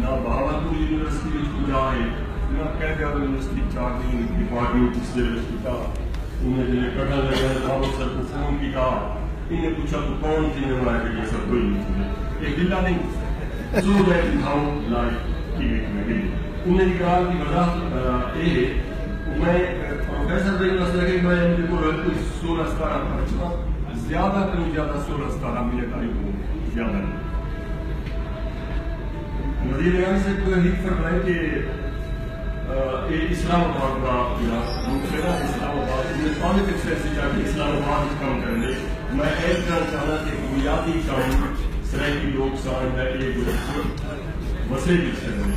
نہ بہاولپور یونیورسٹی جا ہے نہ قید اعظم یونیورسٹی چارجنگ ڈپارٹمنٹ اس یونیورسٹی کا انہیں جنہیں کٹھا لگا محمد سر کو فون کیا انہیں پوچھا تو کون تھی نمائے یہ سب کوئی نہیں تھی ایک دلہ نہیں سو دیٹ ہاؤ لائف کی انہیں کہا کہ وضاحت یہ ہے میں پروفیسر رہی مسئلہ کہ میں مجھے کو رہے کوئی 16-17 پڑھا زیادہ کروں زیادہ 16-17 منٹ آئی ہوں زیادہ نہیں وزیر اعظم سے کوئی حدیث فرمائے کہ اسلام آباد کا منتخبہ اسلام آباد میں طالب ایکسپریس سے جا کے اسلام آباد کام کرنے میں ایک کرنا چاہنا کہ بنیادی کام سرائکی لوگ سان ہے ایک مسئلے کی چلنے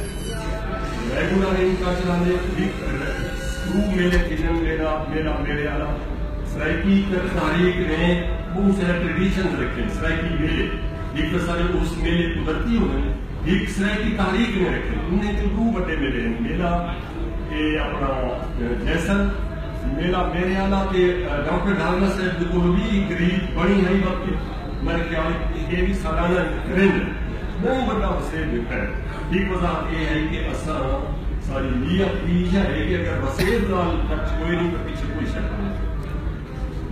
ریگولر ان کا چلانے سکرو میرے فلم میرے آلہ سرائکی تاریخ نے بہت سارے ٹریڈیشنز رکھے سرائکی میلے ایک تو سارے اس میلے قدرتی ہوئے ایک سرائکی تاریخ نے رکھے انہیں جو دو بڑے میلے ہیں میلہ اپنا جیسل میلہ میرے آلہ کے ڈاکٹر ڈھالنا صاحب کو بھی قریب بڑی ہے وقت میں خیال یہ بھی سالانہ ٹرینڈ بہت بڑا مسئلہ دیکھا ہے ایک وضاحت یہ ہے کہ اثر ساری نیت بھی ہے کہ اگر وسیب لال خرچ کوئی نہیں تو پیچھے کوئی شک نہیں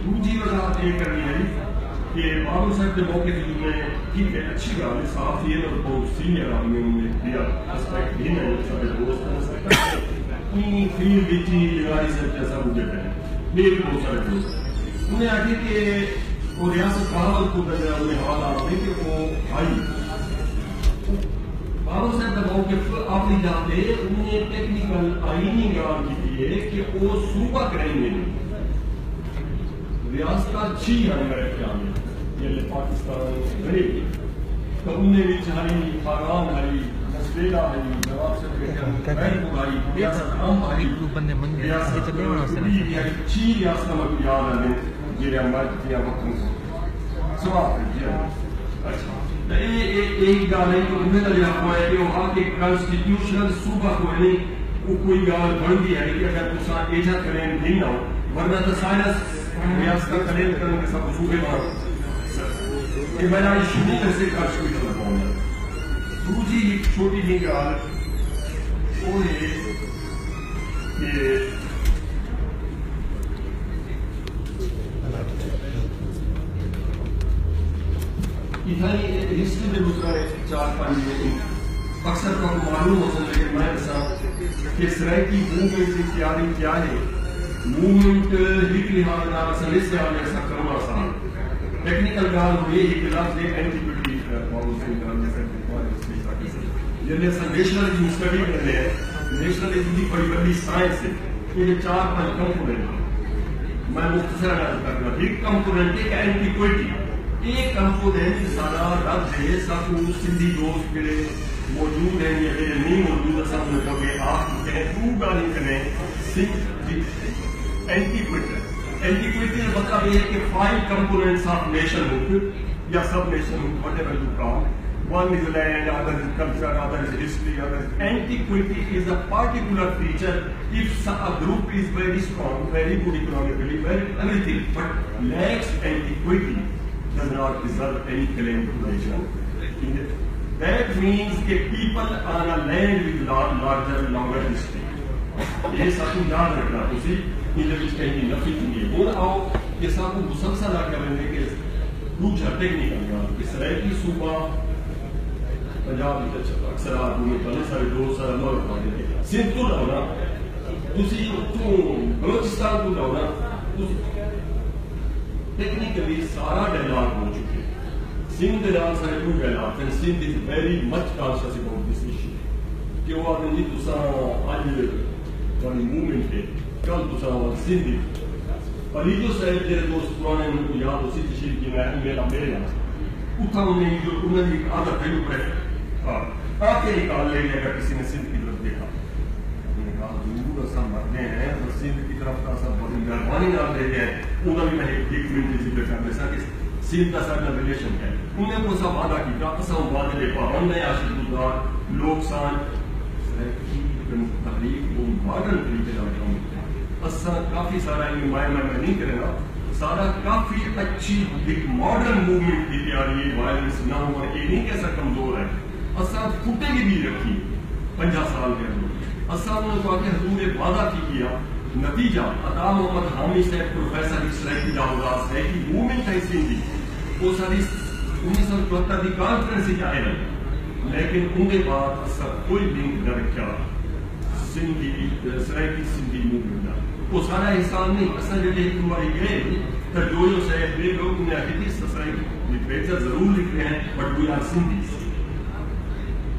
دوسری وضاحت یہ کرنی ہے کہ بابو صاحب کے موقع کی میں ٹھیک ہے اچھی بات ہے صاف یہ اور بہت سینئر آدمی نے دیا اسپیکٹ بھی نہیں سارے دوست اپنی فیلڈ بیچی لگائی سے جیسا مجھے کہیں میرے بہت سارے دوست انہیں آگے کہ وہ ریاست بہاول کو درجہ انہیں حوالہ آتے کہ وہ بھائی بابو صاحب کا موقف اپنی جاتے انہیں ٹیکنیکل آئینی گرام کی ہے کہ وہ صوبہ کریں گے ریاست کا چھی ہے میرے خیال میں یہ پاکستان غریب تو انہیں بھی چاہی خاگان ہے مسئلہ ہے جواب سے بینک بھائی ریاست عام بھائی ریاست چھی ریاست میں یاد ہے جیرے ہمارے کیا وقت سواب ہے اچھا ایک گال ہے کہ انہیں لیا ہوا ہے کہ وہاں کے کنسٹیٹیوشنل صوبہ کو نہیں وہ کوئی گال بن گیا ہے کہ اگر تسا ایجا کریں نہیں نہ ہو ورنہ تو سائنس ریاست کا کلیل کرنے کے سب صوبے بار کہ میں نے شروع سے خرچ کوئی طرح پاؤں گا دوسری ایک چھوٹی ہی گال وہ ہے کہ اتنی ہسٹری میں گزرا 4-5 دن اکثر کا معلوم ہو سکتا ہے میں بتا کہ سرائکی موومنٹ کی تیاری کیا ہے موومنٹ ایک لحاظ نہ سلے سے آنے ایسا کرنا آسان ٹیکنیکل گال ہوئی ایک لحاظ لے اینٹیکوٹی جنہیں ایسا نیشنلزم اسٹڈی کرنے ہیں نیشنلزم کی بڑی بڑی سائنس ہے یہ 4-5 کمپوننٹ میں مختصر انداز کرنا ایک کمپوننٹ ایک اینٹیکوٹی ایک کمپوننٹ سارا رد ہے سب سندھی دوست کے موجود ہیں یا میرے نہیں موجود ہے سب لوگوں کے آپ کہیں تو گالی کریں اینٹیکویٹی کا مطلب یہ ہے کہ 5 components of nationhood یا sub nationhood whatever you call one is land, other is culture, other is history, other is antiquity is a particular feature if a group is very strong, very good economically, very everything but lacks antiquity does not deserve any claim to nation. That means that people on a land with larger, longer history. یہ سب کو یاد رکھنا اسی ان کے کہیں نفی کی ہے وہ آؤ یہ سب کو مسلسل کرنے کے دوسرا ٹیکنیکل کا اس طرح کی صوبہ پنجاب اکثر آدمی بڑے سارے دوست سارے لوگ پاتے ہیں سندھ تو رہنا دوسری تو بلوچستان تو رہنا ٹیکنیکلی سارا ڈائلاگ ہو چکے سندھ نال سارے ٹو ڈائلاگ ہیں Sindh is very much conscious about this issue کہ وہ آدمی جی تسا آج والی موومنٹ ہے کل تسا سندھ علیجو صاحب جیرے دوست پرانے ان کو یاد اسی تشریف کی میرا میرے یہاں اتھا انہیں جو انہیں ایک عادت ہے جو آکے نکال لے لے اگر کسی نے سندھ کی طرف دیکھا انہوں نے کہا ضرور ایسا مرنے ہیں اور سندھ کی طرف کا سب بڑی مہربانی نام دے گئے انہوں نے میں ایک منٹ ذکر کرنے سا کہ سندھ کا سارا ریلیشن ہے انہیں کو سب وعدہ کی کہ اسا وعدے دے پابند ہے عاشق گزار لوگ سان تحریک وہ ماڈرن طریقے کا کام اسا کافی سارا میں نہیں کرے گا سارا کافی اچھی ایک ماڈرن موومنٹ کی تیاری ہے وائلنس نہ ہوا یہ نہیں کیسا کمزور ہے اساں پھٹے کی بھی رکھی 50 سال کے اندر اساں نے کہا کہ حضور وعدہ کی کیا نتیجہ عطا محمد حامی صاحب پروفیسر اسرائیلی جاوزاز ہے کہ مومنٹ ہے سندھی وہ ساری 1974 کی کانفرنس سے آئے رہے لیکن ان کے بعد اساں کوئی لنک نہ رکھا سندھی سرائیکی سندھی موومنٹ کا وہ سارا احسان نہیں اساں جب ایک باری گئے تو جو صاحب نے لوگ نے آخر تھی سرائیکی لٹریچر ضرور لکھ رہے ہیں بٹ وی آر سندھی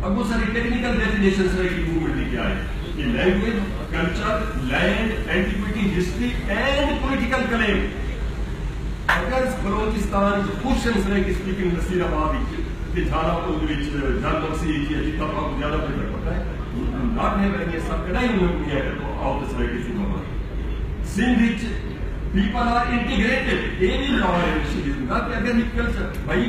اب وہ ساری ٹیکنیکل ڈیفینیشن سرائیکی موومنٹ کی کیا ہے کہ language culture land antiquity history and political claim اگر بلوچستان خوشن سرائیکی اسپیکنگ نصیر آباد کہ جھالا کو جان بخشی جتنا پاک زیادہ بہتر پتا ہے not have any subcudine of the Seraiki Sindh people are integrated. Any law is not agriculture. Bhai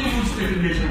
linguistic relation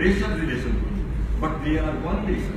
racial relation but they are one nation.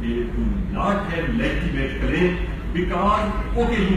they do not have legitimate claim because okay you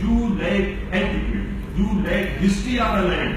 you lack antiquity you lack history of the land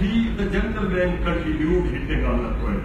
he the gentleman continued hitting on that point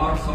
800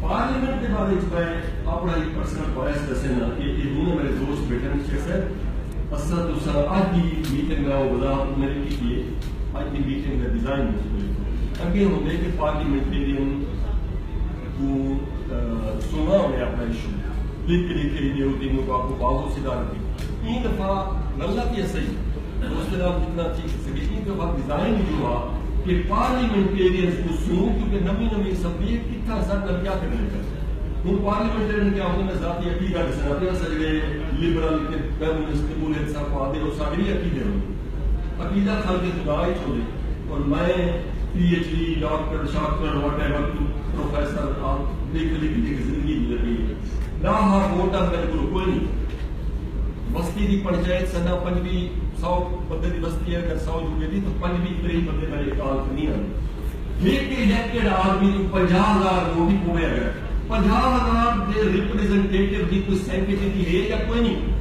parliament کے بارے میں اپنا ایک personal بایس دسنا کہ یہ دونوں میرے دوست بیٹھے ہیں صاحب اسد حسین آج کی میٹنگ کا وضاحت میرے کی آج کی میٹنگ کا ڈیزائن اگے ہوتے کہ پارلیمنٹرین کو سنا میں اپنا ایشو لکھ لکھ کے ہوتی ہیں کو آپ کو باہر سے ڈال دی این دفعہ غلط یہ صحیح دوست آپ جتنا ٹھیک سکے این دفعہ ڈیزائن جو ہوا کہ پارلیمنٹیرینز کو سنو کیونکہ نمی اسمبلی کتنا سر کر کیا کرنے کا ان پارلیمنٹیرین کے آمدن میں ذاتی عقیدہ دسنا اپنا سجلے لیبرل کے کمیونسٹ مولد صاحب کو آدھے اور ساگری عقیدے ہوں عقیدہ خال کے خدای چھوڑے اور میں P H D doctor Shakir whatever professor آپ دیکھ لکھ کے زندگی گزر گئی ہے نہ ہاں ووٹر بالکل کوئی نہیں بستی دی پنچایت سنا پنجوی 100 بندے دی بستی ہے اگر 100 جوڑے دی تو پنجوی تری بندے میرے کال نہیں آنے ایک الیکٹڈ آدمی کو 50,000 ووٹ ہوئے اگر 50,000 دے ریپریزنٹیٹیو دی کوئی سینکٹری ہے یا کوئی نہیں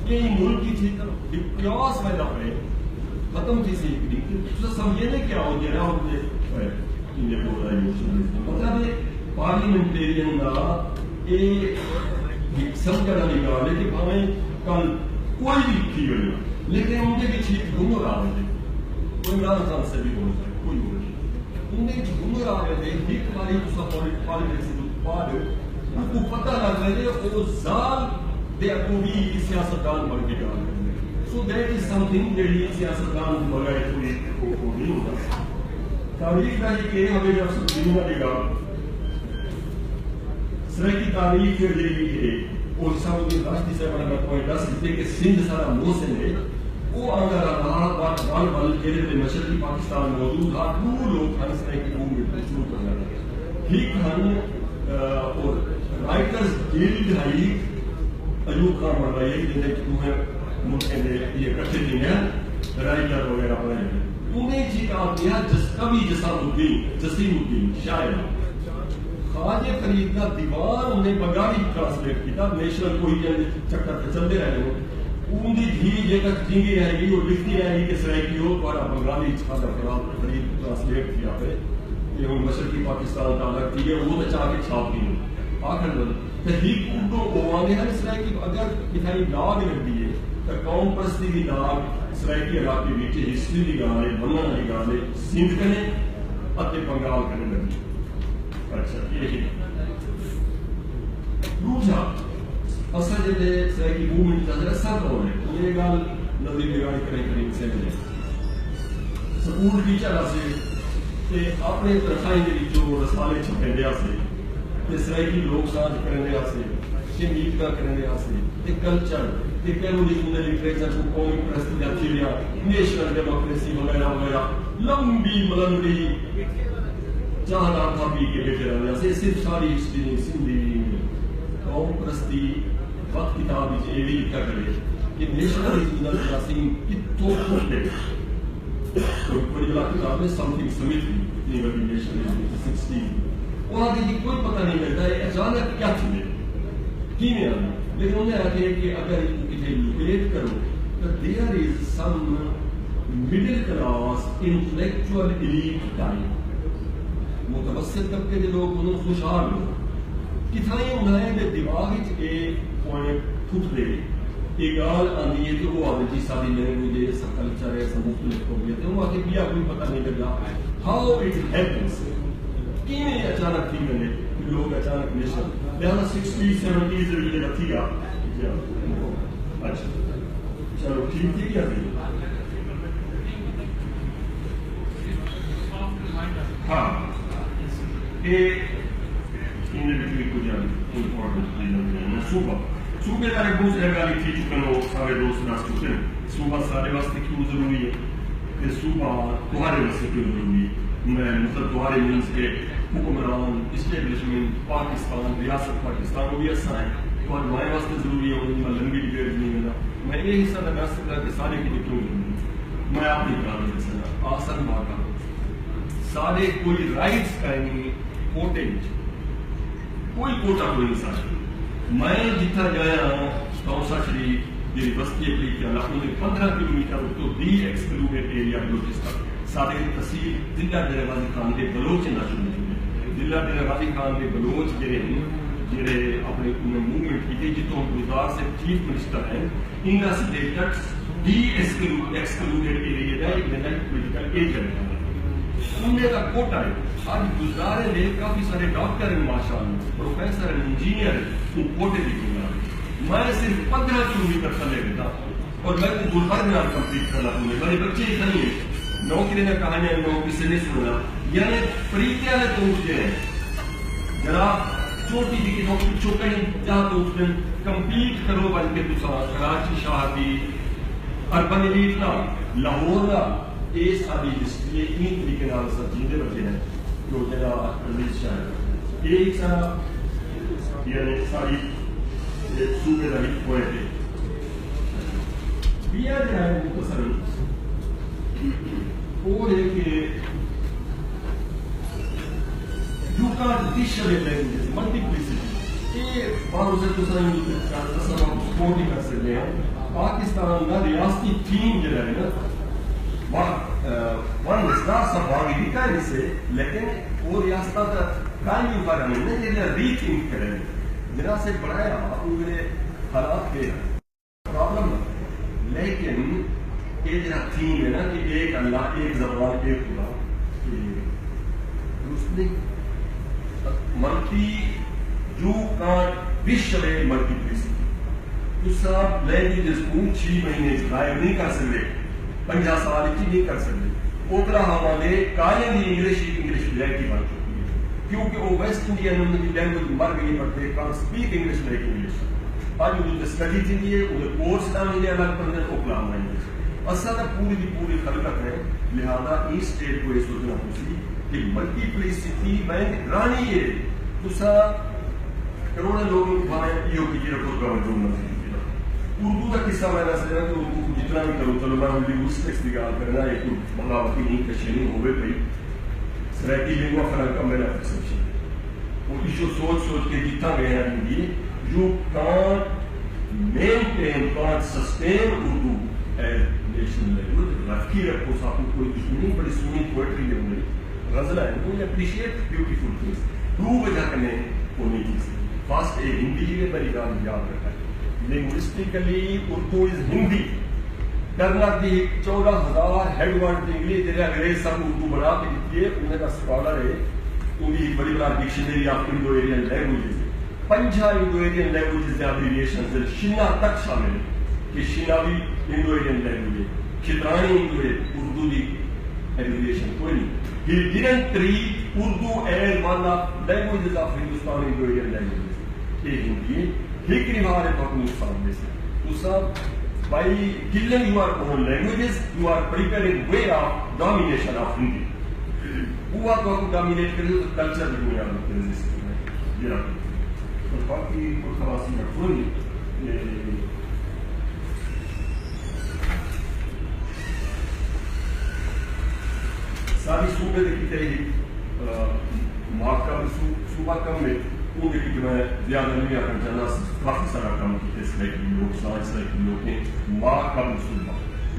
یہ ملک کی چیز ڈپیوس میں نہ پڑے ختم تھی سی تو سمجھنے کیا ہو گیا نہ ہوتے انہیں بول رہا ہے مطلب پارلیمنٹیرین کا ایک سمجھنا نہیں گا لیکن ہمیں کل کوئی بھی تھی ہوئی لیکن ان کے بھی گمر آ رہے تھے کوئی عمران خان سے بھی بول رہا ہے کوئی بول رہا ان کے گمر آ رہے تھے ایک باری پالیٹکس سے بعد ان کو پتہ لگ رہے تھے وہ زال دے کو بھی سیاستدان بن کے جا رہے ہیں so that is some thing جڑی سیاستدان بغیر کوئی کو نہیں ہوتا تاریخ کا یہ کہ ہمیں جب سمجھنا دے گا سرکی تاریخ جو ہے وہ سعودی راشدی سے بڑا پوائنٹ دس دیتے کہ سندھ سارا موسم ہے وہ اگر آباد بال بال جیلے پہ مشرقی پاکستان موجود ہے دو لوگ ہر طرح کی موومنٹ شروع کر رہے ہیں ٹھیک ہن اور رائٹرز گلڈ ہے ایوب خان بڑھ رہا ہے جن نے کہ ملک میں یہ کٹھے دن ہیں رائٹر وغیرہ پڑھے ہیں انہیں جی کہا گیا جس کبھی جسام الدین شاعر خواجہ فرید کا دیوان انہیں بنگالی ٹرانسلیٹ کیا نیشنل کوئی چکر پہ چلتے رہے ہو ان کی دھی یہ تک جینگی رہے گی اور لکھتی رہے گی کہ سرائکی ہو تو بنگالی خواجہ فرید ٹرانسلیٹ کیا پہ یہ ان مشرقی پاکستان کا الگ تھی ہے وہ تو چاہ کے چھاپ دی ہوں آخر میں تحریک اردو اوانگے ہیں سرائکی اگر کتھائی لاگ لگ دیئے تو قوم پرستی کی لاگ سرائکی علاقے بیچے ہسٹری دی گالے بننا دی گالے سندھ کنے اتے بنگال کنے لگی اچھا یہ دوسرا اصل جلے سرائکی موومنٹ کا ذرا ساتھ ہو رہے یہ گال نظیر بگاڑی کریں کریں سے ملے سکول ٹیچر آسے کہ اپنے ترخائی جلی جو رسالے چھپے دیا سے کہ سرائکی لوگ ساج کرنے دیا سے کہ میٹ کا کرنے دیا سے کہ کلچر کہ پیرولیزم لٹریچر کو قومی پرستی جاتی لیا نیشنل ڈیموکریسی وغیرہ وغیرہ لمبی ملنڈی جہاں تھا بھی کے بیٹھے رہنے سے صرف ساری ہسٹری سندھی قوم پرستی وقت کتاب یہ بھی لکھا کرے کہ نیشنلزم جاسین کتوں کھوٹے کوئی بلا کتاب ہے سم تھنگ سمتھ اتنی بڑی نیشنلزم 16 وہاں دیکھیں کوئی پتہ نہیں ملتا ہے اچانک کیا چلے کی میں آنا لیکن انہیں آگے کہ اگر انہیں لوکیٹ کرو تو there is some middle class intellectual elite type متوسط طبقے کے لوگ انہوں خوشحال ہو کتھائیں انہیں دے دماغی ایک پوائنٹ پھٹ دے ایک گال آنی ہے کہ وہ آدھے سادی میں مجھے ایسا کلچر ہے ایسا مختلف ہو گیا تھے وہ آگے بیا کوئی پتہ نہیں لگا how it happens کی میں اچانک تھی میں نے لوگ اچانک نیشن لہذا 60s 70s میں یہ تھی گا اچھا چلو ٹھیک تھی کیا تھی ہاں صوبے دارے بوز ایگالی تھی چکن ہو سارے دوست ناس چکے ہیں صوبہ سارے واسطے کیوں ضروری ہے کہ صوبہ تمہارے واسطے کیوں ضروری ہے میں مطلب تمہارے مینس کے حکمران اسٹیبلشمنٹ پاکستان ریاست پاکستان وہ بھی ایسا ہے اور ہمارے واسطے ضروری ہے انہیں میں لمبی ڈیبیٹ نہیں ہونا میں یہ حصہ لگا سکتا کہ سارے کی کیوں ضروری میں آپ نہیں کہا رہا سکتا آسان بات سارے کوئی رائٹس کا نہیں کوٹے کوئی کوٹا کوئی نہیں سارے میں جتنا گیا ہوں توسا شریف یونیورسٹی اپلی کیا انہوں نے 15 کلومیٹر تو دی ایکسکلوڈیڈ ایریا بلوچستان سارے تحصیل ضلع ڈیرہ غازی خان کے بلوچ نہ شروع ہوئے ضلع غازی خان کے بلوچ جڑے اپنے موومنٹ کی جتوں گلزار سے چیف منسٹر ہیں ان کا اسٹیٹس ڈی ایکسکلوڈیڈ ایریا ہے پولیٹیکل ایجنٹ انہیں کا کوٹا ہے. آج گلزارے نے کافی سارے ڈاکٹر ہیں ماشاء اللہ, پروفیسر ہیں, انجینئر ہیں, وہ کوٹے کی گلزار. میں صرف 15 کلومیٹر چلے گا اور میں کو گلبرگ میں کمپلیٹ کرنا ہوں. میرے بچے اتنے ہی ہیں, نوکری نے کہانی نو کسی نے سنا یعنی پریتیا نے تو اٹھتے ہیں جناب چھوٹی جی کی نوکری چھوٹی جہاں تو اس دن کمپلیٹ کرو بن کے تو کراچی شاہ کی اربن ایلیٹ نا لاہور نا یہ ساری ہسٹری این طریقے نال سب جیندے بچے ہیں جو جناب ریلیز شاہ یہ سارا یعنی ساری صوبے کا ایک ہوئے تھے بیا جو ہے مختصر وہ ہے کہ you can't dictionary languages, multiplicity. یہ باروں سے دوسرا تصور سپورٹ ہی کر سکتے ہیں. پاکستان کا ریاستی تھیم جو ہے نا ون اسٹار سب باغی بھی کہنے سے لیکن وہ ریاستہ کا قائم پر ہمیں نے یہ ری تھنک کریں جنا سے بڑھایا پورے حالات کے پرابلم لیکن یہ جو تھیم ہے نا کہ ایک اللہ ایک زبان ایک خدا دوسری multi you can't wish away multiplicity. تو سب لینگویجز کو 6 مہینے غائب نہیں کر سکتے, 50 سال کی نہیں کر سکتے. اوپرا ہمارے قائم ہی انگلش ریئلٹی بن چکی ہے کیونکہ وہ ویسٹ انڈین کی لینگویج مر گئی پڑتے کان اسپیک انگلش لائک انگلش. آج وہ اسٹڈی تھی ہے وہ کورس کا ملے الگ پڑھنے اوکلام انگلش اصل پوری کی پوری خلقت ہے. لہذا اس اسٹیٹ کو یہ سوچنا پوچھی کہ ملٹیپلسٹی بینک رانی ہے تو سا کروڑوں لوگوں کو بھائی یہ کی جیرا خود گاؤں جو اردو کا قصہ میں نے سمجھا کہ اردو جتنا بھی کروں چلو میں لنگوسٹکس کی گال کرنا ایک بغاوتی نہیں کشیدگی ہوئے پئی سرائکی لنگوا فرانکا میرا پرسپشن وہ ایشو سوچ کے جتنا گئے ہیں Hindi you can't maintain, can't sustain Urdu as national language. رکھی رکھو ساتھ میں کوئی دشمنی بڑی سونی پوئٹری ہے انہیں غزلہ ہے وہ اپریشیٹ بیوٹیفل تھنگس دو وجہ کرنے ہونی چیز. فرسٹ ایک ہندی جی نے بڑی گال یاد رکھا ہے لنگوسٹکلی اردو از ہندی کرنا دی 14,000 ہیڈ ورڈ انگلش جنہیں انگریز سب اردو بنا کے دیتی ہے انہیں کا اسکالر ہے انہیں بڑی بڑا dictionary of Indo Aryan languages 50 Indo Aryan languages کے ایبریویشنز شینا تک شامل ہے کہ شینا بھی انڈو ایرین لینگویج ہے کھترانی انڈو ہے اردو دی ایبریویشن کوئی نہیں. He didn't treat Urdu as one of languages of Hindustan Indo Aryan languages. یہ ہندی ہکری ہمارے پاکستان سامنے سے تو سب by killing your own languages you are preparing way of domination of Hindi. وہ آپ کو ڈومینیٹ کرے تو کلچر بھی دنیا میں ایگزسٹ کرنا ہے. تو باقی کوئی خواصی کا کوئی ساری صوبے کی تحریک مارکا صوبہ کم میں وہ دیکھی کہ میں زیادہ نہیں آکر جانا کافی سارا کام کی اس لئے کی لوگ سائنس لئے کی لوگ ہیں ماں کم صوبہ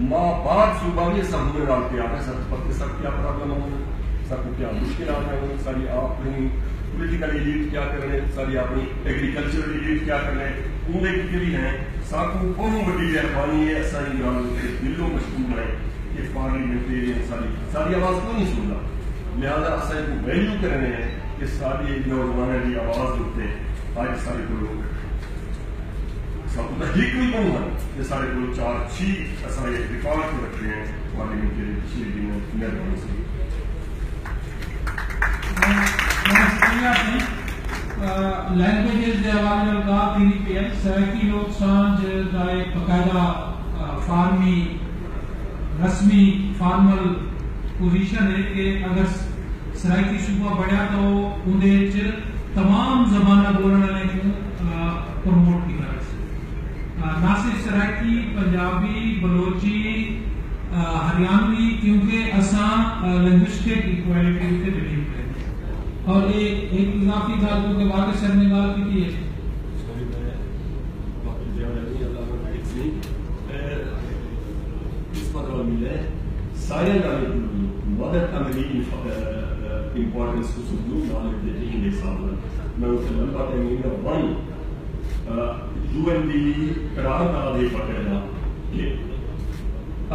ماں بعد صوبہ بھی سب ہونے والتے آتے سب پتہ سب کیا پرابلم ہونے سب کو کیا مشکلات ہیں ساری آپ اپنی پولیٹیکل ایلیٹ کیا کر رہے ہیں ساری اپنی ایگریکلچرل ایلیٹ کیا کر رہے ہیں انہیں کی بھی ہیں ساکھوں کون بڑی مہربانی ہے ساری گانوں کے دلوں مشکول ہیں کہ پارلیمنٹیرین ساری آواز کیوں نہیں سن رہا. لہذا اصل کو ویلیو کرنے ہیں کہ ساری نوجوانوں کی آواز ہوتے ہیں آج سارے کو لوگ سب کو تحقیق بھی کہوں گا کہ سارے کو 4-6 سارے ریکارڈ کو رکھتے ہیں پارلیمنٹیرین پچھلے دنوں مہربانی سے. لینگویجز کے حوالے میں بات نہیں پہ ہے سرائکی لوگ سانج کا ایک باقاعدہ فارمی رسمی فارمل پوزیشن ہے کہ اگر سرائکی صوبہ بڑھیا تو اندر تمام زبانہ بولنے والے کو پروموٹ کی طرح سے نہ صرف سرائکی پنجابی بلوچی ہریانوی کیونکہ اساں لنگوسٹک ایکویلٹی سے بلیو کریں. اور ایک اضافی بات جو کہ واقع سر نے بات کی ہے اس پر ملے سائن مدد امریکی امپورٹنس کو سبزو نالج دیتی ہیں حساب میں اسے لمبا تیمینہ ون UN دی قرار داد یہ پکڑنا کہ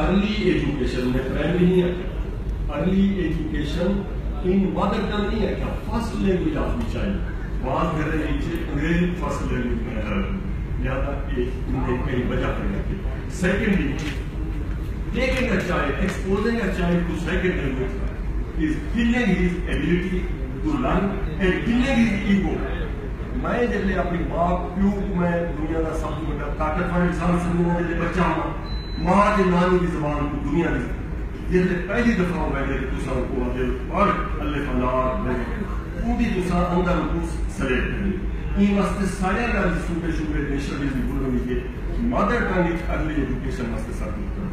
ارلی ایجوکیشن میں پرائمری نہیں ہے ارلی ایجوکیشن ان مدر ٹنگ نہیں ہے کیا first language of the child بات کر رہے نیچے انگریزی فرسٹ لینگویج میں ہے لہذا کہ انہیں کہیں بجا کر رکھے secondly taking a child, exposing a child to second language is killing his ability to learn and killing his ego. میں جب اپنی ماں پیو کو میں دنیا کا سب سے بڑا طاقتور انسان سمجھنا جب بچہ ہوں ماں کے نانی کی زبان کو دنیا کی جب پہلی دفعہ میں نے دوسرا کو دل اور اللہ فنار میں پوری دوسرا اندر کو سلیٹ کرنی یہ واسطے سارے کا صوبے شعبے نیشنل بھی بولوں گی کہ مدر ٹنگ ارلی ایجوکیشن واسطے ساتھ کرنا.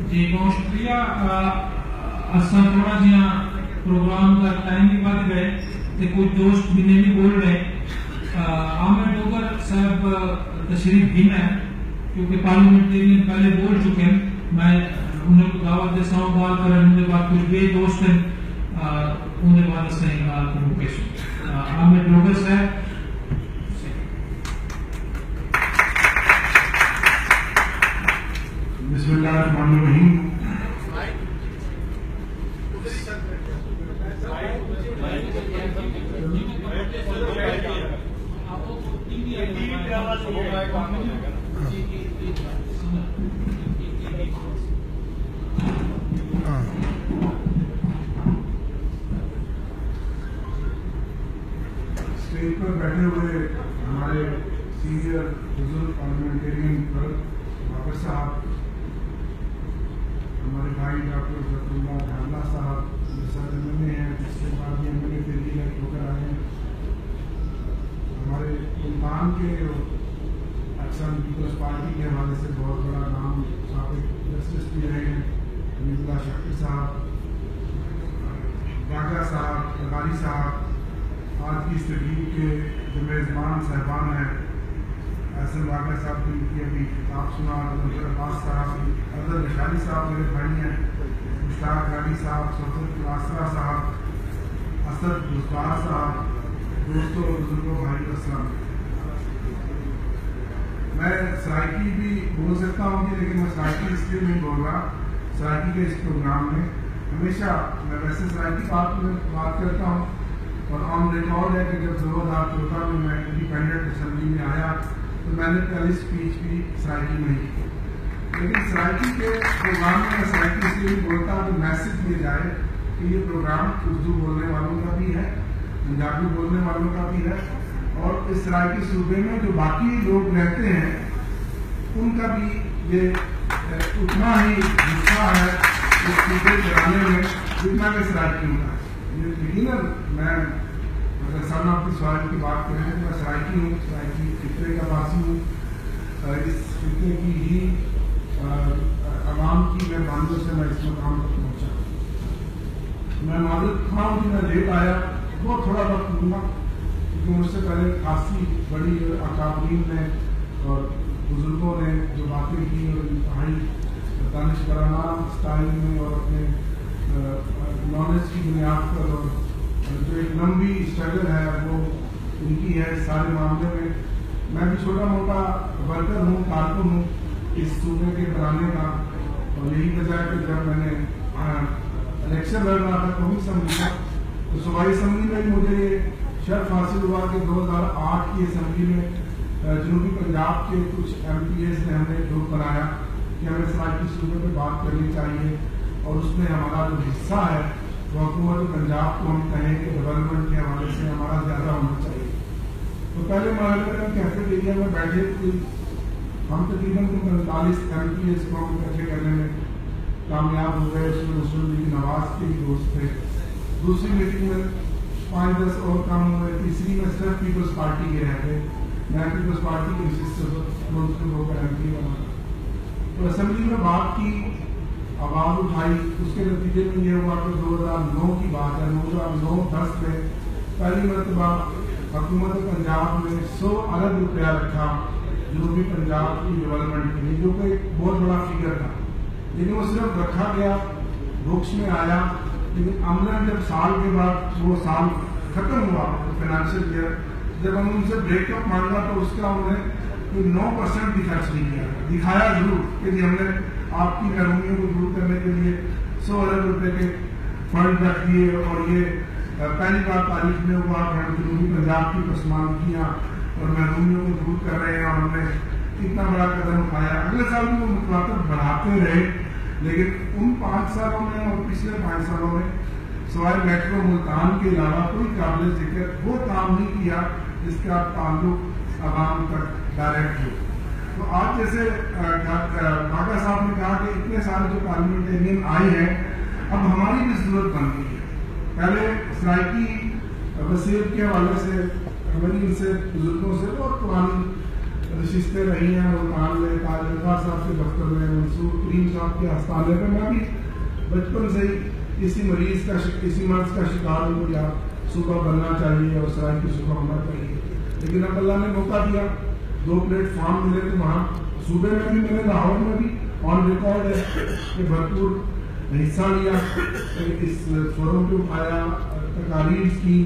جی بہت شکریہ. اصل تھوڑا جہاں پروگرام کا ٹائم بھی بڑھ گئے تو کچھ دوست بھی نہیں بول رہے. عامر ڈوگر صاحب تشریف بھی میں کیونکہ پارلیمنٹرین پہلے بول چکے ہیں میں انہیں کو دعوت دیتا ہوں بات کریں انہیں بعد کچھ بے دوست ہیں انہیں بعد سے روکیش عامر ڈوگر صاحب. بسم اللہ الرحمن الرحیم. اسٹیج پر بیٹھے ہوئے ہمارے سینئر بزرگ پارلیمنٹرین باقر صاحب, ہمارے بھائی ڈاکٹر ظفر اللہ ڈھالہ صاحب صدر ایم اے ہیں, جس کے بعد ایم اے کے لیے ہو کر آئے ہیں, ہمارے ملتان کے اکثر پیپلز پارٹی کے حوالے سے بہت بڑا نام سابق جسٹس بھی رہے ہیں حمید اللہ شاکر صاحب, باغا صاحب, غاری صاحب, آج کی اس تقریب کے جو میزبان صاحبان ہیں احسن واقعہ صاحب کی ابھی کتاب سنا, ڈاکٹر عباس صاحب, افضل نشانی صاحب میرے بھائی ہیں, مشتاق غانی صاحب, سلطنت آسرا صاحب, اسد گفتار صاحب, دوستوں بزرگوں بھائی السلام. میں سرائکی بھی بول سکتا ہوں کہ لیکن میں سرائکی اس لیے نہیں بول رہا, سرائکی کے اس پروگرام میں ہمیشہ میں ویسے سرائکی بات میں بات کرتا ہوں اور آن ریکارڈ ہے کہ جب 2014 میں انڈیپینڈنٹ اسمبلی میں آیا تو میں نے پہلی اسپیچ بھی سرائکی میں ہی کی, لیکن سرائکی کے پروگرام میں سرائکی اس لیے بولتا ہوں کہ میسج دیا جائے کہ یہ پروگرام اردو بولنے والوں کا بھی ہے, پنجابی بولنے والوں کا بھی ہے, اور اس سرائکی صوبے میں جو باقی لوگ رہتے ہیں ان کا بھی یہ اتنا ہی حصہ ہے اس صوبے چلانے میں جتنا کہ سرائکیوں کا. یہ یقیناً میں اگر سر آپ کی سوال کی بات کریں تو میں سرائکی ہوں, سرائکی خطے کا باسی ہوں, اس خطے کی ہی عوام کی میں باندھوں سے میں اس مقام تک پہنچا. میں معذرت خواہ ہوں کہ میں لیٹ آیا, بہت تھوڑا وقت لوں گا کیونکہ مجھ سے پہلے خاصی بڑی اکابرین نے اور بزرگوں نے جو باتیں کی اور انتہائی دانشورانہ اسٹائل میں اور اپنے نالج کی بنیاد پر اور جو ایک لمبی اسٹرگل ہے وہ ان کی ہے اس سارے معاملے میں. میں بھی چھوٹا موٹا ورکر ہوں, کارکن ہوں اس صوبے کے بنانے کا, اور یہی وجہ ہے کہ جب میں نے الیکشن لڑ رہا تھا قومی اسمبلی کا تو صوبائی اسمبلی میں مجھے یہ شرف حاصل ہوا کہ 2008 کی اسمبلی میں جنوبی پنجاب کے کچھ ایم پی ایز نے ہمیں گروپ بنایا کہ ہمیں سرائکی صوبے پہ بات کرنی چاہیے, اور اس میں ہمارا جو حصہ ہے وہ حکومت پنجاب کو ہم کہیں کہ ڈیولپمنٹ کے حوالے سے ہمارا زیادہ ہونا چاہیے. تو پہلے مرحلے میں کیفے ایریا میں بیٹھے ہم تقریباً 45 ایم پی ایس کو ہم اکٹھے کرنے میں کامیاب ہو گئے. اس میں مسلم لیگ نواز کے بھی دوست تھے, دوسری میٹنگ میں 5-10 اور کم ہوئے, تیسری میں صرف پیپلز پارٹی کے رہ گئے, میں پیپلز پارٹی کے منتخب ہو کر ایم پی بنا. تو اسمبلی میں بات کی, آواز اٹھائی, اس کے نتیجے میں یہ ہوا کہ 2009 کی بات ہے, 2009-10 میں پہلی مرتبہ حکومت پنجاب نے 100 ارب روپیہ رکھا جنوبی پنجاب کی ڈیولپمنٹ کے لیے, جو کہ ایک بہت بڑا فگر تھا, لیکن وہ صرف رکھا گیا, بکس میں آیا, لیکن عملاً جب سال کے بعد وہ سال ختم ہوا فائنانشیل ایئر، جب ہم ان سے بریک اپ مانگا تو اس کا انہوں نے 9% بھی خرچ نہیں کیا، دکھایا ضرور کہ جی ہم نے آپ کی محرومیوں کو دور کرنے کے لیے 100 ارب روپے کے فنڈ رکھ دیے، اور یہ پہلی بار تاریخ میں ہوا کہ ہم جنوبی پنجاب کی پسماندگیاں اور محرومیوں کو دور کر رہے ہیں، اور ہم نے اتنا بڑا قدم اٹھایا۔ اگلے سال بھی وہ متواتر بڑھاتے رہے، لیکن ان 5 سالوں میں اور پچھلے 5 سالوں میں سوائے میٹرو ملتان کے علاوہ کوئی قابل ذکر وہ کام نہیں کیا جس کا تعلق عوام تک ڈائریکٹ ہو۔ تو آج جیسے ڈھاکہ صاحب نے کہا کہ اتنے سارے جو پارلیمنٹرین آئے ہیں، اب ہماری بھی ضرورت بن گئی ہے۔ پہلے سرائکی وصیت کے حوالے سے ہماری ان سے بزرگوں سے بہت پرانی نشستیں رہی ہیں، ملتان میں تاج رضا صاحب کے دفتر میں، منصور کریم صاحب کے آستانے پہ میں بھی بچپن سے ہی اسی مرض کا شکار ہوں یا صوبہ بننا چاہیے اور سرائکی صوبہ ہونا چاہیے، لیکن اب اللہ نے موقع دیا، 2 پلیٹ فارم ملے تو وہاں صوبے میں بھی میں نے لاہور میں بھی آن ریکارڈ ہے کہ بھرپور حصہ لیا، اس فورم پہ اٹھایا، تقاریر کی،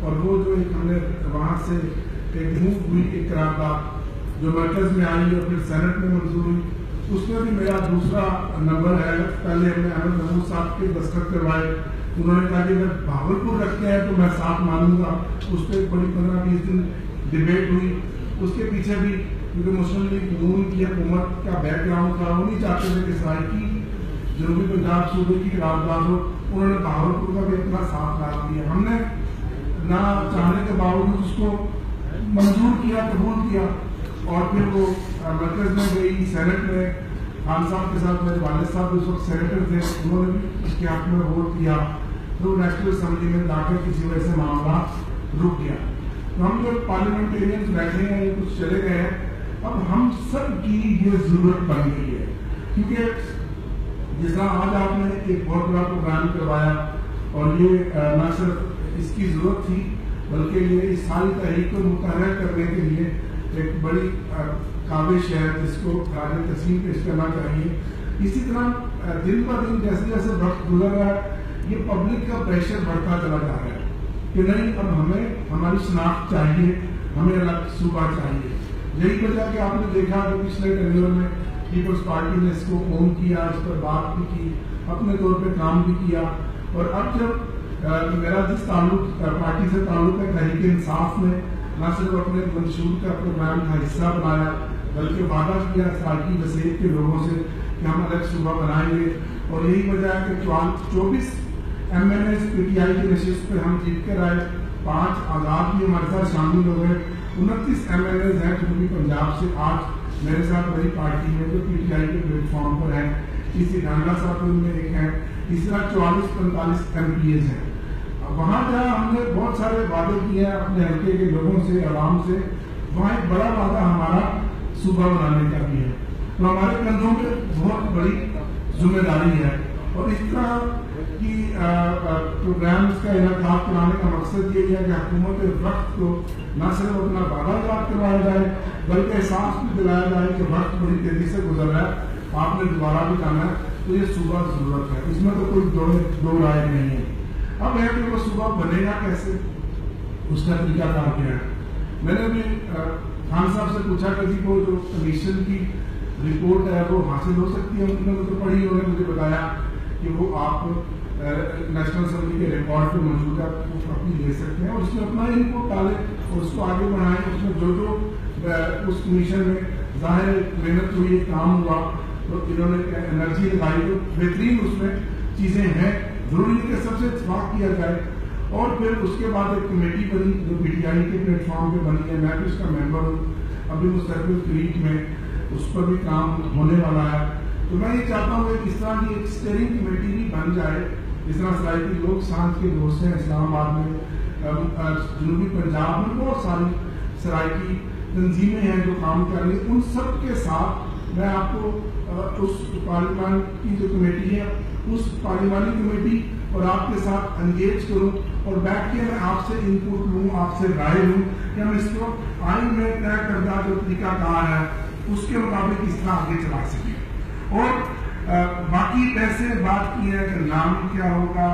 اور وہ جو ایک ہم نے وہاں سے ایک موو ہوئی ایک قرارداد جو مرکز میں آئی اور پھر سینٹ میں منظور ہوئی، اس میں بھی میرا دوسرا نمبر ہے۔ پہلے ہم نے احمد محمود صاحب کے دستخط کروائے، انہوں نے کہا کہ اگر بہاولپور رکھتے ہیں تو میں ساتھ مانوں گا، اس پہ ایک بڑی 15-20 دن ڈبیٹ ہوئی۔ اس کے پیچھے بھی کیونکہ مسلم لیگ نون کی حکومت کا بیک گراؤنڈ تھا، وہ نہیں چاہتے تھے کہ سرائکی جنوبی پنجاب صوبے کی قرارداد ہو، انہوں نے بہاولپور کا بھی اتنا ساتھ ڈال دیا، ہم نے نہ چاہنے کے باوجود اس کو منظور کیا، قبول کیا، اور پھر وہ مرکز میں گئی، سینٹ میں خان صاحب کے ساتھ میرے والد صاحب اس وقت سینیٹر تھے، انہوں نے بھی اس کے حق میں ووٹ دیا، تو نیشنل اسمبلی میں جا کر کسی وجہ سے معاملہ رک گیا۔ تو ہم جو پارلیمنٹرینز بیٹھے ہیں یہ کچھ چلے گئے ہیں، اب ہم سب کی یہ ضرورت بن گئی ہے، کیونکہ جس طرح آج آپ نے ایک بہت بڑا پروگرام کروایا، اور یہ نہ صرف اس کی ضرورت تھی بلکہ یہ اس ساری تحریک کو متحرک کرنے کے لیے ایک بڑی کاوش ہے جس کو خراج تحسین پیش کرنا چاہیے۔ اسی طرح دن بہ دن جیسے جیسے وقت گزر رہا ہے یہ پبلک کا پریشر بڑھتا چلا جا رہا ہے کہ نہیں اب ہمیں ہماری شناخت چاہیے، ہمیں الگ صوبہ چاہیے۔ یہی وجہ کہ آپ نے دیکھا کہ پچھلے ٹینیور میں پیپلز پارٹی نے اس کو فون کیا، اس پر بات بھی کی، اپنے طور پہ کام بھی کیا، اور اب جب میرا جس پارٹی سے تعلق ہے تحریک انصاف نے نہ صرف اپنے منشور کا پروگرام کا حصہ بنایا بلکہ وعدہ کیا سرائکی وصیت کے لوگوں سے کہ ہم الگ صوبہ بنائیں گے، اور یہی وجہ ہے کہ 24 MNAs PTI کی نشست پہ ہم جیت کر آئے، 5 آزاد بھی ہمارے ساتھ شامل ہو گئے، 29 MNAs ہیں جنوبی پنجاب سے آج میرے ساتھ بڑی پارٹی میں جو PTI کے پلیٹ فارم پر ہیں، اسی ڈھانگا صاحب ان میں ایک ہیں، اس طرح 44-45 MPAs ہیں۔ وہاں جہاں ہم نے بہت سارے وعدے کیے ہیں اپنے حلقے کے لوگوں سے، عوام سے، وہاں ایک بڑا وعدہ ہمارا صوبہ بنانے کا بھی ہے، تو ہمارے کندھوں پہ بہت بڑی ذمہ داری ہے، اور اس طرح کی پروگرامز کا انعقاد کرانے کا مقصد یہ ہے کہ حکومت وقت کو نہ صرف اپنا وعدہ یاد کروایا جائے بلکہ احساس بھی دلایا جائے کہ وقت بڑی تیزی سے گزر رہا ہے، آپ نے دوبارہ بھی کہنا ہے، تو یہ صوبہ ضرورت ہے، اس میں تو کوئی دو رائے نہیں ہے۔ اب ہے کہ وہ صوبہ بنے گا کیسے، اس کا طریقہ کار کیا ہے۔ میں نے بھی خان صاحب سے پوچھا کہ جی وہ جو کمیشن کی رپورٹ ہے وہ حاصل ہو سکتی ہے، انہوں نے تو پڑھی، انہوں نے مجھے بتایا کہ وہ آپ نیشنل اسمبلی کے ریکارڈ پہ موجود ہے، وہ کاپی لے سکتے ہیں، اور اس میں اپنا انپوٹ ڈالیں اور اس کو آگے بڑھائیں، اس میں جو اس کمیشن میں ظاہر محنت ہوئی، کام ہوا، تو انہوں نے انرجی لگائی، تو بہترین اس میں چیزیں ہیں، ضروری ہے کہ سب سے اتفاق کیا جائے۔ اور پھر اس کے بعد ایک کمیٹی بنی جو PTI کے پلیٹ فارم پہ بنی ہے، میں بھی اس کا ممبر ہوں، ابھی مستقبل کریٹ میں اس پر بھی کام ہونے والا ہے۔ تو میں یہ چاہتا ہوں کہ اس طرح کی ایک اسٹیئرنگ کمیٹی بھی بن جائے، جس طرح سرائکی لوگ سانس کے دوست ہیں اسلام آباد میں، جنوبی پنجاب میں بہت ساری سرائکی تنظیمیں ہیں جو کام کر رہی ہیں، ان سب کے ساتھ میں آپ کو اس پارلیمان کی جو کمیٹی ہے اس پارلیمانی کمیٹی اور آپ کے ساتھ انگیج کروں اور بیٹھ کے میں آپ سے انپوٹ لوں، آپ سے رائے لوں کہ ہم اس کو آئین میں طے کردہ جو طریقہ کار ہے اس کے مطابق اس طرح آگے چلا سکیں۔ اور باقی پیسے بات کی ہے کہ نام کیا ہوگا،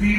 3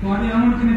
ਤੁਹਾਡੇ ਆਉਣ ਤੋਂ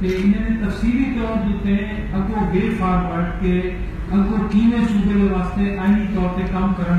ਤੇ ਇਹਨਾਂ ਨੇ ਤਫਸੀਲੀ ਤੌਰ ਤੇ ਅੱਗੋਂ ਵੇ ਫਾਰਵਰਡ ਕੇ ਅੱਗੋਂ ਕਿਵੇਂ ਸੂਬੇ ਦੇ ਵਾਸਤੇ ਆਈਨੀ ਤੌਰ ਤੇ ਕੰਮ ਕਰਨ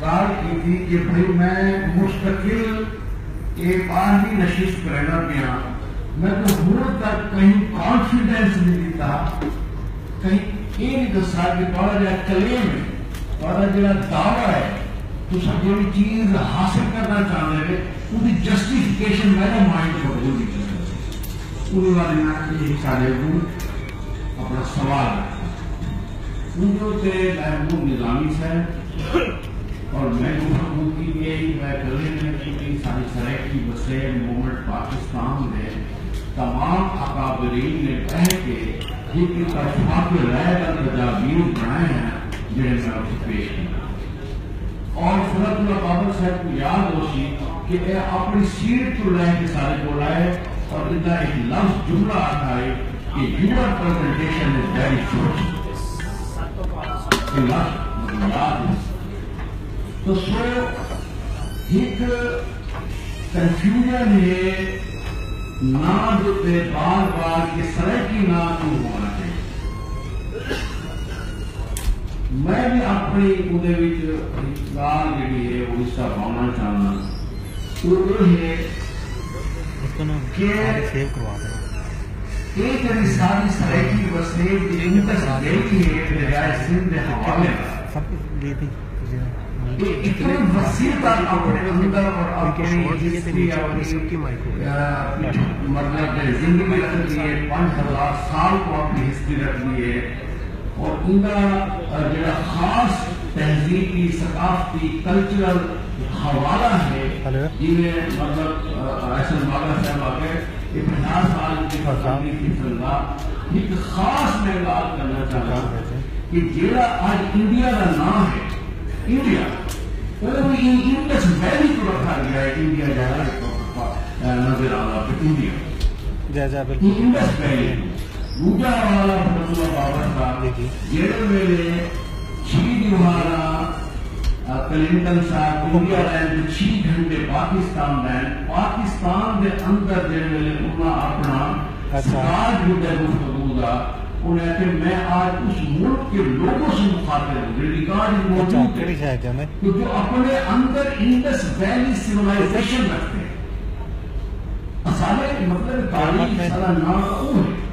گال کی تھی کہ بھائی میں مستقل ایک آدمی نشست کرنا پیا میں تو ہوں تک کہیں کانفیڈنس نہیں دیتا کہیں یہ نہیں دسا کہ تھوڑا جہاں کلیم ہے تھوڑا جہاں دعویٰ ہے تو سب جو چیز حاصل کرنا چاہتے ہیں ان کی جسٹیفیکیشن میرا مائنڈ کو ضروری چاہیے ان والے میں یہ سارے اپنا سوال رکھا ان جو تھے محبوب نظامی صاحب اور میں گفتگو کی گئی میں کرنے میں کی ساری سرائکی بسیں مومنٹ پاکستان میں تمام اکابرین نے کہہ کے یہ اتفاق رائے کا تجاویز بنائے ہیں جنہیں میں آپ سے پیش کیا اور فرد اللہ بابر صاحب کو یاد ہو سی کہ اے اپنی سیٹ تو رہے کے سارے کو لائے اور ادھا ایک لفظ جملہ آتا ہے کہ your presentation is very short یہ لفظ یاد ہے تو سو ایک کنفیوژن ہے نہ جو تے بار بار کے سرائکی نہ کیوں ہونا چاہیے میں بھی اپنی اندے وچ گال جڑی ہے وہ حصہ پاؤنا چاہنا وہ ہے کہ ایک جڑی ساری سرائکی وسیب کی انتظار دیکھی ہے دریائے سندھ کے حوالے اتنے وسیع تک اپنے اندر اور اپنی ہسٹری اپنی مطلب زندگی رکھتی ہے 5000 سال کو اپنی ہسٹری رکھتی ہے اور ان کا جو خاص تہذیبی ثقافتی کلچرل حوالہ ہے جن میں مطلب احسن بالا صاحب آگے 50 سال کی فضامی کی فضا ایک خاص میں بات کرنا چاہتا ہوں کہ جیڑا آج انڈیا کا نام ہے انڈیا وہ انڈس ویلی کو رکھا گیا ہے انڈیا جہاں نظر آ رہا ہے انڈیا انڈس ویلی روجا والا بھٹوا بابر صاحب جیڑے ویلے 6 دیوارا کلنٹن صاحب انڈیا لینڈ 6 گھنٹے پاکستان لینڈ پاکستان دے اندر جیڑے ویلے انہاں اپنا سراج ہوتا ہے گفتگو دا انہیں کہ میں آج اس ملک کے لوگوں سے مخاطب ہوں ریکارڈ موجود ہے کہ جو اپنے اندر انڈس ویلی سیولائزیشن رکھتے ہیں اصالے مطلب تاریخ سارا نام وہ ہے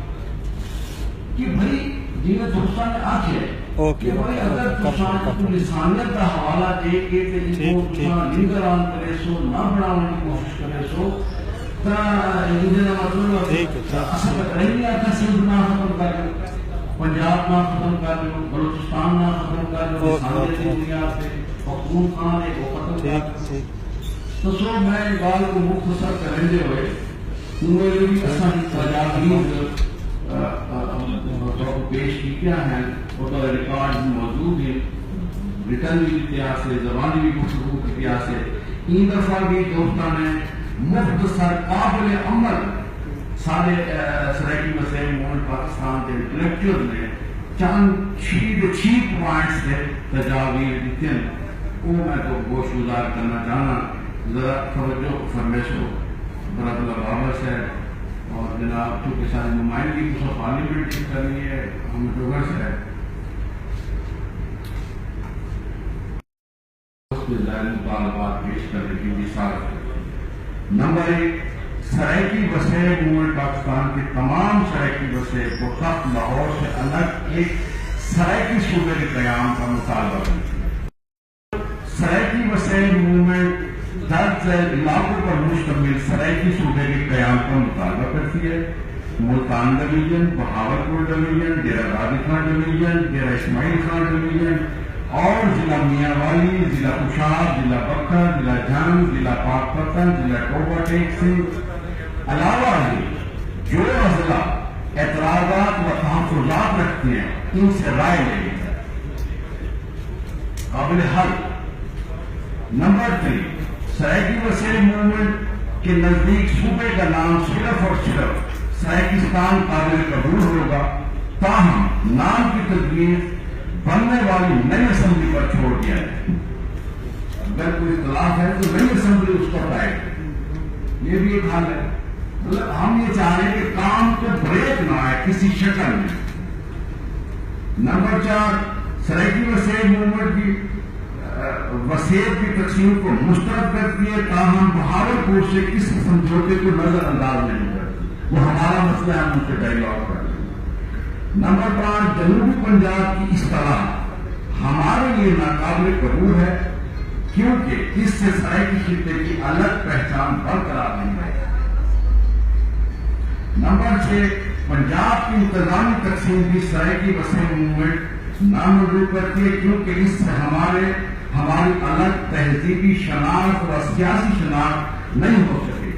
کہ بھائی جنہیں دوستان نے آکھے کہ بھائی اگر دوستان کو لسانیت کا حوالہ دے کے ان کو دوستان لنگران کرے سو نہ بڑھانے کی کوشش کرے سو انجھے مطلب اصل رہنی آتا سندھ نہ ختم کر لو پنجاب نہ ختم کر لو بلوچستان نہ ختم کر لو لسانیت دنیا سے حکومت خان ہے وہ ختم کر لو تو سو میں بال کو مختصر کرنے ہوئے انہوں نے اصل تجاویز پیش کیا ہے وہ تو ریکارڈ موجود ہے ریٹرن بھی اتہاس ہے زبانی بھی گفتگو کی اتہاس ہے ان دفعہ بھی دوستان نے مختصر قابل عمل سارے سرائکی مسئلے مومنٹ پاکستان کے انٹلیکچوئل نے چند 6 پوائنٹس سے تجاویز دیتے ہیں وہ میں تو گوش گزار کرنا چاہنا ذرا توجہ فرمیش ہو برات اللہ بابر صاحب اور جناب چونکہ ساری نمائندگی کو سب پارلیمنٹ کی کرنی ہے ہم ڈوگر سے ہے اس کے ذہن مطالبات پیش کرنے کی مثال نمبر 1 سرائکی بسیں مومنٹ پاکستان کی تمام سرائکی بسیں بخت لاہور سے الگ ایک سرائکی صوبے کے قیام کا مطالبہ کرتی ہے سرائکی بسیں مومنٹ 10 علاقوں پر مشتمل سرائکی صوبے کے قیام کا مطالبہ کرتی ہے Multan division Bahawalpur division Dera Ghazi Khan division Dera Ismail Khan division اور ضلع میاں والی ضلع کشاب ضلع بکر ضلع جنگ ضلع پاک پتن ضلع ٹوبا ٹیک سنگھ علاوہ جو اضلاع اعتراضات و تحفظات رکھتے ہیں ان سے رائے لے لی جائے قابل حل نمبر 3 سرائکی بسیں موومنٹ کے نزدیک صوبے کا نام صرف اور صرف سرائکستان قابل قبول ہوگا تاہم نام کی تجویز بننے والی نئی اسمبلی پر چھوڑ دیا جائے اگر کوئی اختلاف ہے تو نئی اسمبلی اس پر لائے یہ بھی ایک حل ہے مطلب ہم یہ چاہ رہے ہیں کہ کام کو بریک نہ آئے کسی شکل میں نمبر 4 سرائکی بسیں موومنٹ کی وسیعت کی تقسیم کو مسترد کرتی ہے، تاہم بہاولپور سے کسی سمجھوتے کو نظر انداز نہیں کرتی۔ وہ ہمارا مسئلہ ہے، ہم ان سے ڈائیلاگ کرتے ہیں۔ نمبر 5، جنوبی پنجاب کی اصطلاح ہمارے لیے ناقابل قبول ہے کیونکہ اس سے سرائکی خطے کی الگ پہچان برقرار نہیں ہے۔ نمبر 6، پنجاب کی انتظامی تقسیم بھی سرائکی وسیع موومنٹ نامنظور کرتی ہے کیونکہ اس سے ہماری الگ تہذیبی شناخت و سیاسی شناخت نہیں ہو سکے۔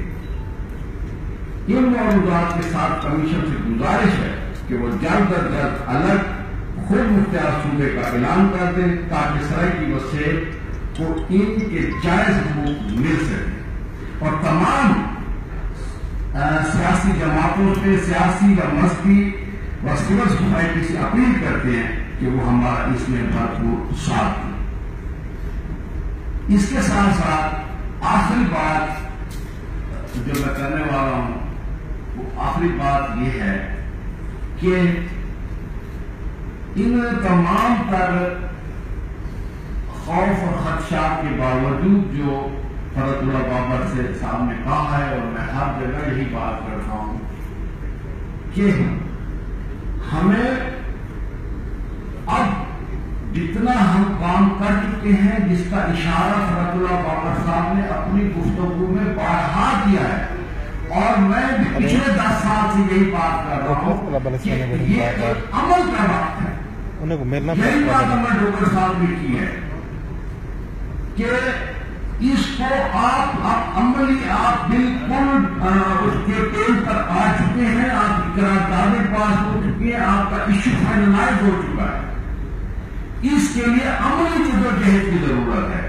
ان موضوعات کے ساتھ کمیشن سے گزارش ہے کہ وہ جلد از جلد الگ خود مختار صوبے کا اعلان کر دیں تاکہ سرائکی وسیع کو ان کے جائز حقوق مل سکے، اور تمام سیاسی جماعتوں سے، سیاسی و مذہبی و سول سوسائٹی سے اپیل کرتے ہیں کہ وہ ہمارا اس میں بھرپور ساتھ دیں۔ اس کے ساتھ ساتھ آخری بات جو میں کرنے والا ہوں، وہ آخری بات یہ ہے کہ ان تمام تر خوف اور خدشات کے باوجود جو فرت اللہ بابر سے صاحب نے کہا ہے، اور میں ہر جگہ یہی بات کرتا ہوں کہ ہمیں اب جتنا ہم کام کر چکے ہیں، جس کا اشارہ فرت اللہ بابر صاحب نے اپنی گفتگو میں بارہا کیا ہے، اور میں پچھلے 10 سال سے یہی بات کر رہا ہوں کہ یہ ایک عمل کا وقت ہے۔ یہی بات ہمیں ڈاکٹر صاحب نے کی ہے کہ اس کو آپ عملی آپ بالکل اس کے پیج پر آ چکے ہیں، آپ کی قراردادیں پاس ہو چکی ہیں، آپ کا ایشو فائنلائز ہو چکا ہے۔ اس کے لیے عملی جدوجہد کی ضرورت ہے۔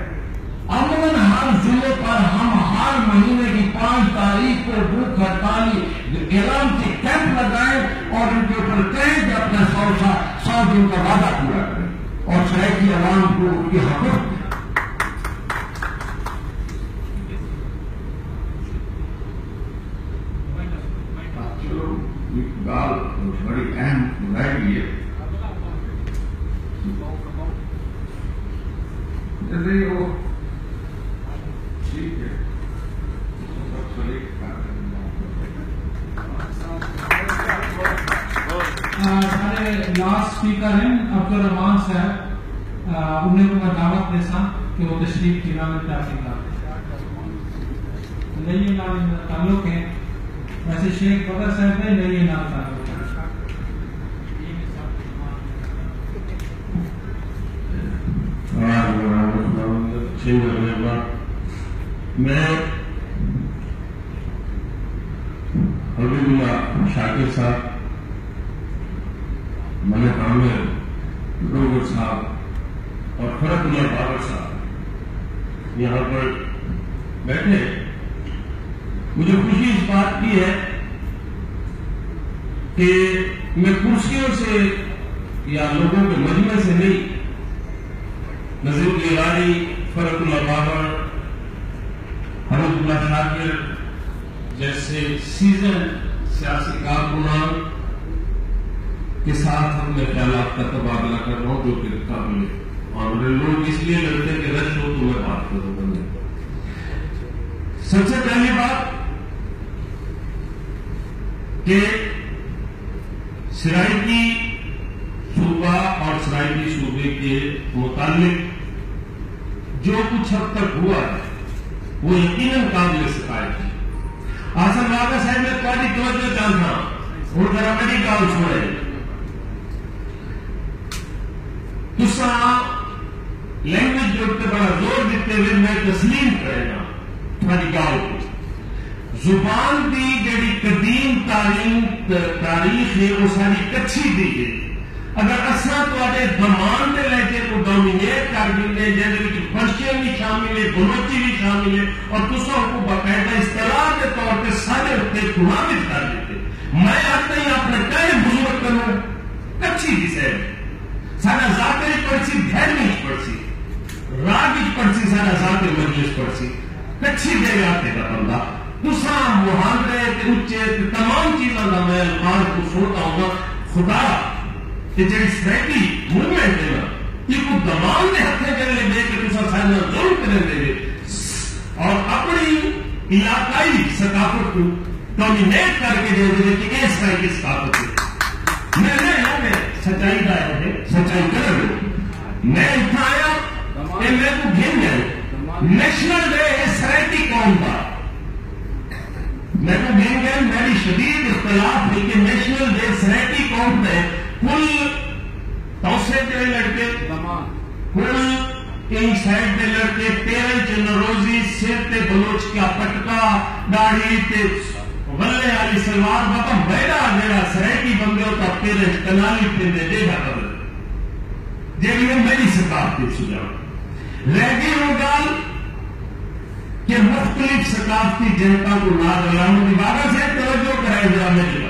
عملاً ہر ضلع پر ہم ہر مہینے کی 5 تاریخ کو بھوک ہڑتالی اعلان کے کیمپ لگائیں اور ان کے اوپر کہیں کہ اپنا 100 دن کا وعدہ پورا کریں اور سرائکی عوام کو ان کے حقوق دیں۔ بڑی اہم رائے ہے۔ وہ ٹھیک ہے، ہمارے لاسٹ اسپیکر ہیں عبدالرحمان صاحب، انہیں کو میں دعوت دیتا کہ وہ تشریف کی نام تعلق نہیں نام تعلق ہے، ویسے شیخ بکر صاحب نے نہیں نام تعلق ہے۔ میں حبیب اللہ شاکر صاحب، ملک عامر ڈوگر صاحب اور فرت اللہ بابر صاحب یہاں پر بیٹھے، مجھے خوشی اس بات کی ہے کہ میں کرسیوں سے یا لوگوں کے مجمع سے نہیں، نذیر الغاری، فرت اللہ بابر، حبیب اللہ شاکر جیسے سیزن سیاسی کارکنان کے ساتھ ہم نے خیالات کا تبادلہ کر رہا ہوں، جو کہ قابل اور لوگ اس لیے لڑتے ہیں کہ رش ہو تو میں بات کروں گا۔ سب سے پہلی بات کہ سرائکی صوبہ اور سرائکی صوبے کے متعلق جو کچھ اب تک ہوا ہے وہ یقیناً قابل ستائش ہے۔ آسن بابا صاحب نے پہلی توجہ چاہتا اور ذرا میری گال چھوڑے تسا لینگویج جو بڑا زور دیتے ہوئے میں تسلیم کرے گا تھوڑی گال کو زبان دی جڑی قدیم تاریخ ہے وہ ساری کچھی دی ہے۔ اگر اصلا تو دمان دے لہجے کو ڈومینیٹ کر دیں جیسے پرشین بھی شامل ہے، بلوچی بھی شامل ہے، اور دوسروں کو باقاعدہ اصطلاح کے طور پہ سارے پروامت کر دیتے، میں آتا ہی اپنے کئی بزرگ کروں کچھی بھی سے سارا ذاتی پڑسی دھیر نہیں پڑسی راگ پڑسی سارا ذاتی مجلس پڑسی کچھی دے آتے کا بندہ دوسرا محاورے اچے تمام چیزوں کا میں الفاظ کو سنتا ہوں گا خدا کہ جی سرائکی موومنٹ ہے نا یہ کو دمان دے ہتھے کرنے دے کہ تسا رہے اور اپنی علاقائی ثقافت کو ڈومینیٹ کر کے دے دے کہ اس طرح کی ثقافت ہے. میں سچائی کا ہے, سچائی کر میں اتنا آیا کہ میں کو گھن گئے. نیشنل ڈے ہے سرائکی قوم کا, میں کو گھن گئے. میری شدید اختلاف ہے کہ نیشنل ڈے سرائکی قوم میں کل توسے کے لڑکے, کل کئی سائڈ کے لڑکے, 13 چنروزی, سر تے بلوچ کا پٹکا, داڑھی تے غلے والی سلوار بابا بیڑا میرا سرائکی بندے ہوتا تیرے کنالی پہ دے گا قبل جی میری ثقافتی سجاؤ. رہ گئی وہ گال کہ مختلف ثقافتی جنتا کو ناد علامہ دیوارہ سے توجہ کرائے جا میری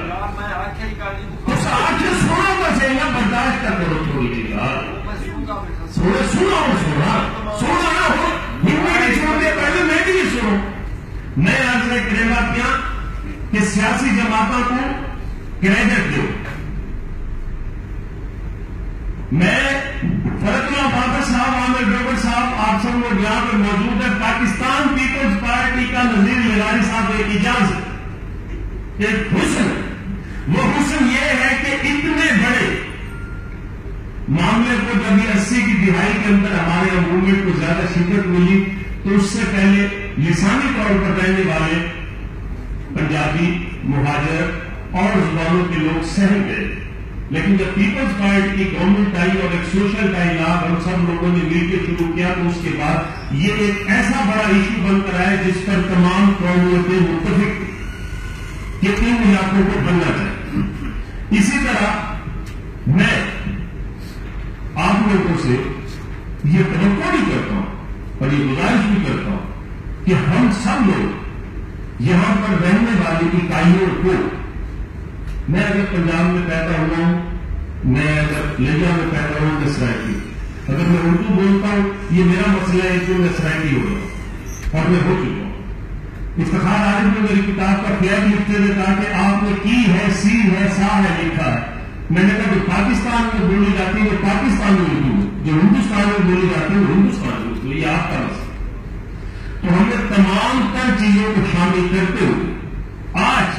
اس آنکھیں سنو بس اینا برداشت کا کرو تھوڑی سی بات سنو سنو نہ ہو ہندی کی سنتے پہلے میں بھی سنو. میں آج سے کریمہ کیا کہ سیاسی جماعتوں کو کریڈٹ دو. میں فرق اللہ بابر صاحب, عامر ڈوگر صاحب, آپ سب لوگ یہاں پر موجود ہے. پاکستان پیپلز پارٹی کا نذیر لغاری صاحب ایک اجازت, ایک حسن, وہ حسن یہ ہے کہ اتنے بڑے معاملے کو کبھی 80 کی دہائی کے اندر ہمارے موومنٹ کو زیادہ شدت ملی تو اس سے پہلے لسانی طور پر رہنے والے پنجابی, مہاجر اور زبانوں کے لوگ سہم گئے. لیکن جب پیپلز پارٹی کی گورنمنٹ آئی اور ایک سوشل ڈائلاگ ہم سب لوگوں نے مل کے شروع کیا تو اس کے بعد یہ ایک ایسا بڑا ایشو بن کر آیا جس پر تمام قومیتیں متفق کہ ان علاقوں کو بننا چاہیے. اسی طرح میں آپ لوگوں سے یہ توقع بھی کرتا ہوں اور یہ گزارش بھی کرتا ہوں کہ ہم سب لوگ یہاں پر رہنے والی اکائیوں کو, میں اگر پنجاب میں پیدا ہوا ہوں, میں اگر لہجہ میں پیدا ہوں میں سرائکی, اگر میں اردو بولتا ہوں یہ میرا مسئلہ ہے کہ میں سرائکی ہو گیا اور میں ہو چکا ہوں. افتخار عارف نے میری کتاب کا فلیگ لکھتے ہوئے کہا کہ آپ نے کی ہے, سی ہے, سا ہے لکھا ہے. میں نے کہا جو پاکستان میں بولی جاتی ہے وہ پاکستان میں اردو ہے, جو ہندوستان میں بولی جاتی ہے وہ ہندوستان میں اردو. یہ آپ کا مسئلہ. تو ہم نے تمام تر چیزوں کو شامل کرتے ہوئے آج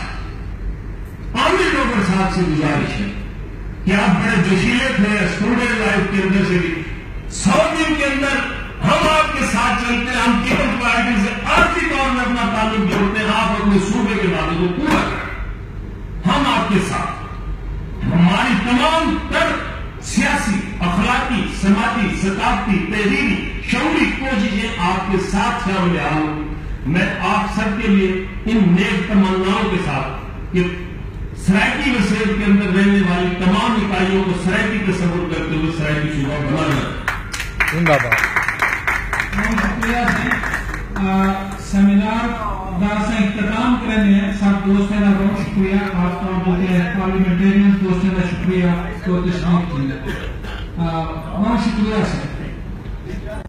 عامر ڈوگر صاحب سے گزارش ہے کہ آپ بڑے جوشیلے تھے اسٹوڈنٹ لائف کے اندر سے بھی, 100 دن کے اندر ہم آپ کے ساتھ چلتے ہیں. ہم پیپلز پارٹی سے عارضی طور میں اپنا تعلق جوڑتے ہیں, آپ اپنے صوبے کے وعدے کو پورا کریں. ہم آپ کے ساتھ, ہماری تمام تر سیاسی, اخلاقی, سماجی, ثقافتی, تحریری, شعوری کوششیں آپ کے ساتھ شامل ہوں. میں آپ سب کے لیے ان نیک تمناؤں کے ساتھ کہ سرائکی وسیل کے اندر رہنے والی تمام اکائیوں کو سرائکی تصور کرتے ہوئے سرائکی صوبہ بنانا شکریہ سیمینار کا اختتام کرنے ہیں. سب دوستوں کا بہت شکریہ, آپ کا پارلیمنٹرین دوستوں کا شکریہ تو تشریف دیں. بہت شکریہ سر.